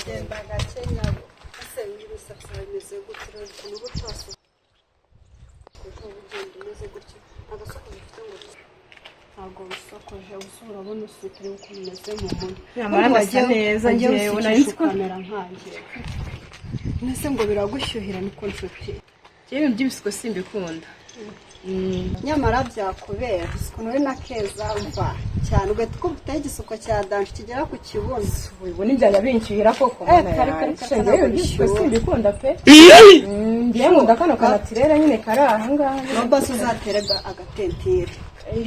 genda gakenya ese ibisaksa bimeze gutyo n'ubu twaso kuko ugenda umeze gutyo agasoko bifite ngo ntabwo bisokoje usura abona usikire uko bimeze mu muntu nyamara ndasa neza ngewe nari kamera nkanjye nese ngo biragushyuhira niko nshuti yewe by'ibisuko simbikunda nyamara byakubera ukuntu uri na keza umva cyane ugahita ukubita igisuko cya danje kigera ku kibuno ubona ibyanya binshyuhira koko yewe by'ibisuko simbikunda pe ngiye nkunda kano kanatirera nyine kari aha ngaha nubwo uzatere agatentire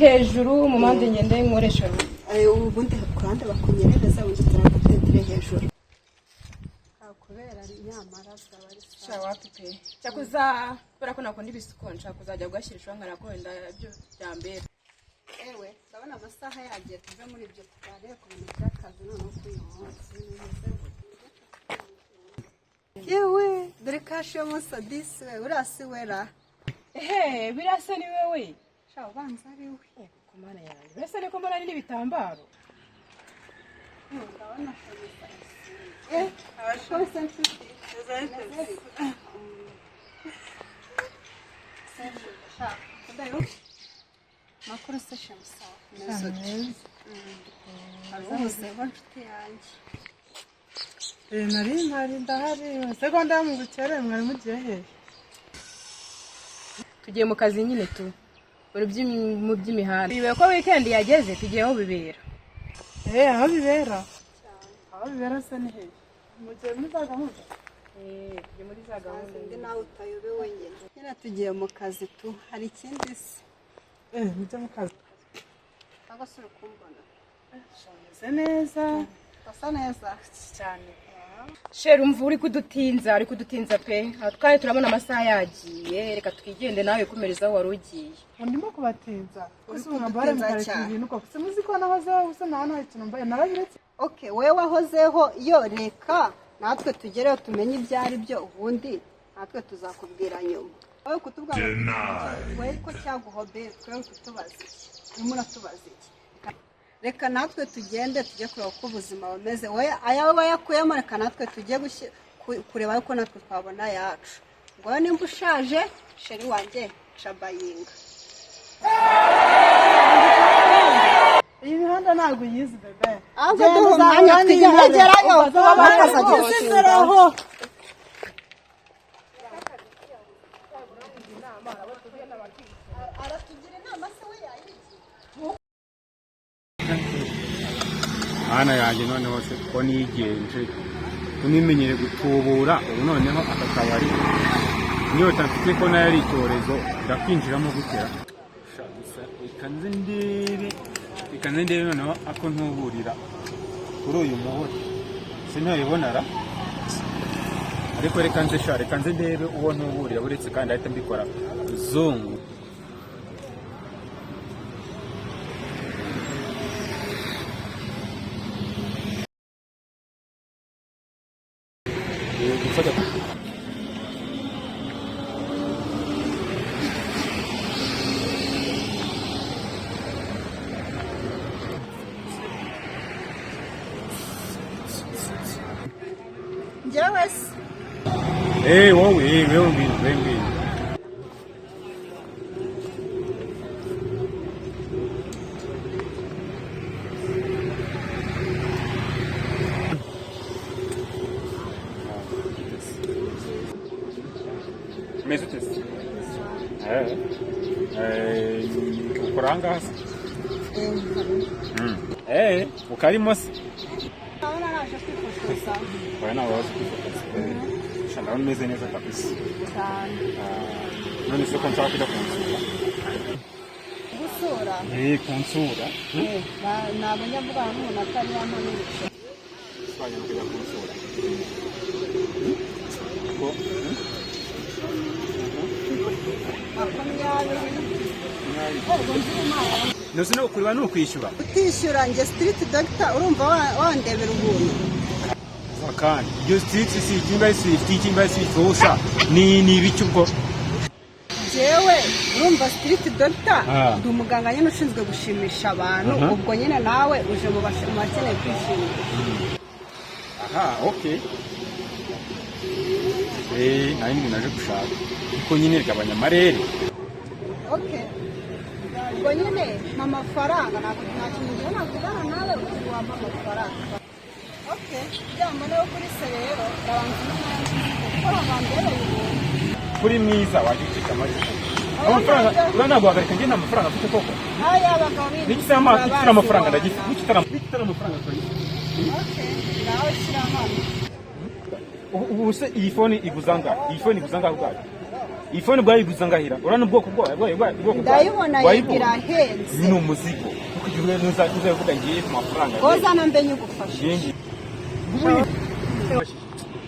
hejuru mu mpande ngende nkoresha ubundi ku ruhande bakunyereza ubundi turagatentire hejuru kubera nyamara zaba ari sawa pe cyakuza kubera ko nakunda ibisuko nshaka kuzajya gushyirisha nkana ko wenda byo byambera ewe ndabona amasaha yagiye tuve muri ibyo tukareba ku bintu by'akazi noneho kuri uyu munsi yewe dore kashi yo musadisi we urasi wera birasa ni wewe sha ubanza ari we ku mana yanjye birasa ni ko mbona ari n'ibitambaro ndabona abashose nshuti makuru se shamsa aruzeho nshuti yanjye nari ndahari segonda mu bukere mwari mugiye hehe tugiye mu kazi nyine tu mu by'imihanda bibe ko weekend yageze tugiye aho bibera aho bibera aho bibera se ni hehe mugiye muri za gahunda tugiye muri za gahunda ndi nawe utayobewe nyine tugiye mu kazi tu hari ikindi se mujye mu kazi cyangwa se uri kumbona meze neza asa neza cyane sheri umva uri kudutinza pe twari turabona amasaha yagiye reka twigende nawe komereza aho wari ugiye ndimo kubatinza ese mwambara mukareka ibintu koko se muzi ko nahozeho gusa nta kintu mbaye narabiretse okay wewe wahozeho iyo reka natwe tugereho tumenye ibyo ari byo ubundi natwe tuzakubwira nyuma wowe kutubwira wewe ko cyaguhobeye twe kutubaza iki urimo uratubaza iki reka natwe tugende tujye kureba uko ubuzima bumeze we ayawe yakuyemo reka natwe tujye kureba yuko natwe twabona yacu ngo nimba ushaje sheri wanjye shabayinga iyi mihanda ntabwo yizi bebe ahubwo duhumanya twigerayo bakazageraho aratugira inama se we yayizi Ana yanjye noneho se ko nigenje unimenyere gutubura ubu noneho akakabari niyo tafite ko nayo ari icyorezo ndakwinjiramo gutera gusa ikanze ndebe noneho ako ntuburira kuri uyu muhoro sinayibonara ariko reka nze ndebe uwo ntuburira buretse kandi ahita mbikora zungu njyewe se wowe ngwino meze utese ukora ahangaha se ukarimo se ndabona naje kwifotoza oya nawe waje kwifotoza ndabona umeze neza kabisa cyane none se ko nshaka kujya kunsura gusura kunsura ntabwo njya mvugana n'umuntu atari yamanutse twajya no kujya kunsura nose no kureba no kwishyura utishyura njye street doctor urumva wandebera ubuntu kandi iyo street si ikimba si fosha ni ibiki ubwo jewe urumva street doctor ndi umuganga nyine ushinzwe gushimisha abantu ubwo nyine nawe uje mu bakeneye kwishimisha okay. Nari ndi naje gushaka kuko nyine rigabanya amarere. Okay, ubwo nyine amafaranga ntabwo ntakintu nakugana nawe wampa amafaranga. Okay, byamba no kuri se rero ndabanza kuko abambere Kuri mwiza wagicika amajwi. Amafaranga urana guhagarika njye nta mafaranga afite koko. aya bagabo Nikisema kitira amafaranga ndagifite. Nikitara amafaranga kuri. Okay, nawe shyira hano. Ubu se iyi phone iguzanga. Iyi phone iguzanga ubwayo. Iyi phone bwayo iguzanga hira. Urana ubwoko bwayo. Ndayibona yigira henze. Ni umuzigo. Kuko uzavuga ngiye ku mafaranga. Goza nambe nyugufasha.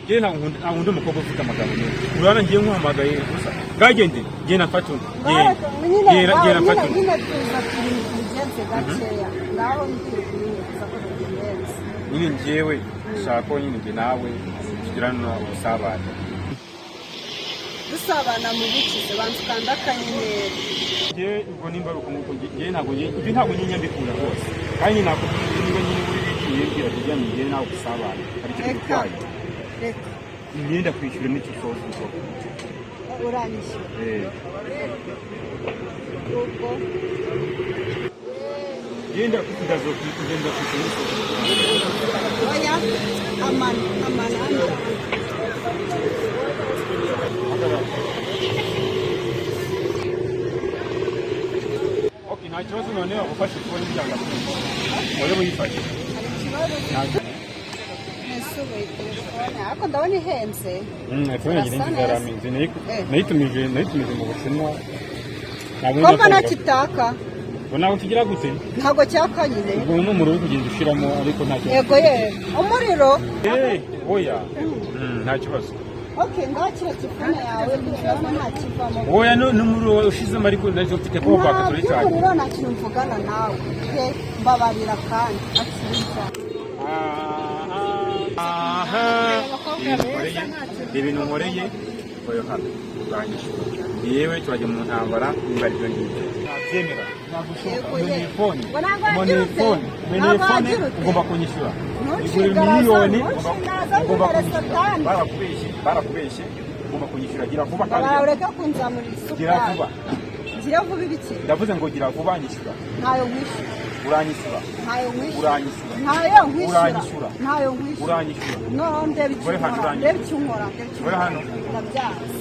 Ngiye ntankunda umukobwa ufite amagambo menshi. Urana ngiye nkuhamagaye gusa. Ngagende ngiye nafata undi. Ngiye nafata undi. Nyine tuza tubigenze gakeya. Ngaho ngiye kuza ko tubigenze. Nyine ngiyewe shako nyine nge nawe tugirana ubusabane. Dusabana mu bikize banzukanda akanyenyeri. Ngiye ubwo nimba ari ukuntu ngiye ntabwo nyine mbikunda rwose. Kandi nakubwiye niba nyine uri bigiye ngira tujyanye ngiye nawe ubusabane. Hari icyo gutwaye. Reka. Ngenda kwishyura n'icyo soza uko. Uranyishyura. Ubwo Genda kudazo kugenda kwishyura. oya amana. Okay, nta kibazo none ufashe kubona ibyanga. Oya buyifashe. Nsubuye telefone ariko ndabona ihenze. Telefone ngiye nzaraminze nayitumije mu Bushinwa. Komba nakitaka. Bona ukigira gute? Ntago cyaka nyine. Ubwo n'umuriro kugenda ushiramo ariko nta kibazo. Yego umuriro. Oya. Nta kibazo. Okay, ngakira telefone yawe kuko nta kivamo. Oya n'umuriro ushizemo ariko ndaje ufite ko baka turi cyane. Umuriro nta kintu mvugana nawe. Mbabarira kandi akiriza. Ibintu nkoreye oyo hano urangije yewe twaje mu ntambara imbari byo ngibyo nabyemera telefone ugomba kunyishyura igura miliyoni ugomba kunyishyura barakubeshye ugomba kunyishyura gira vuba kandi barareka kunzamurira isuka gira vuba ibiki ndavuze ngo gira vuba nyishyura ntayo nkwishyura uranyishyura uranyishyura no ndebe icyunkora ndabyaza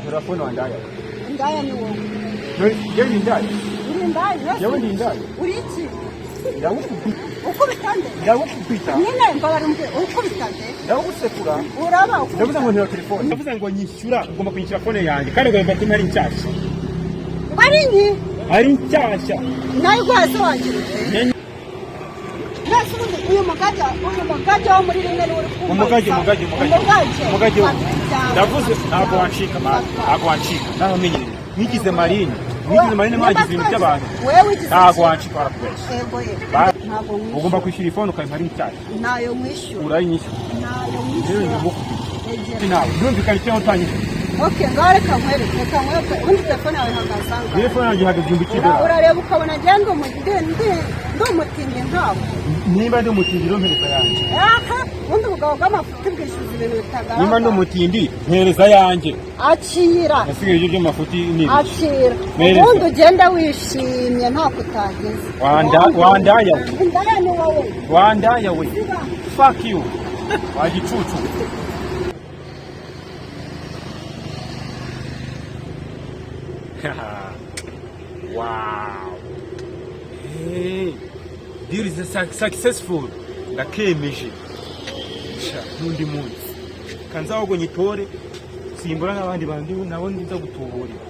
telefone wandaya indaya ni wowe yewe indaya uri indaya yewe ndi indaya uri iki ndagukubita ukubita nde ndagukubita nyine mbabarumve ukubita nde ndagusekura uraba ndavuze ngo ntiro telefone ndavuze ngo nyishyura ugomba kunyishyura fone yanjye kandi ugomba kuba ari nshyashya ari nki ari nshyashya nayo rwose wangirutse nese uyu mugage wo muri rimwe uri umugage ndavuze ntabwo wancika naho menyere mwigize marine mwagize ibintu by'abantu ntabwo wancika barakubeshya ugomba kwishyura ifone ukayimpa ari nshyashya nayo mwishyura urayinyishyura nawe byumvikana icyo utanyishyura okay ngaho reka nkwereke undi telefone yawe ihagaze telefone yanjye ihagaze igihumbi cy'idolari urareba ukabona agenda ndi umutindi nkawe nimba ndi umutindi mpereza yanjye ubundi ubugabo bw'amafuti bwishyuza ibintu bitagaragara nimba ndi umutindi mpereza yanjye akira nasigaye ibyo by'amafuti ni akira ubundi ugenda wishimye ntako utageze wandaya indaya ni wowe wandaya we fuck you wagicucu wow hey deal is successful ndakemeje n'undi munsi kanzaho ngo nyitore simbura n'abandi bantu nabo ndiza gutuburira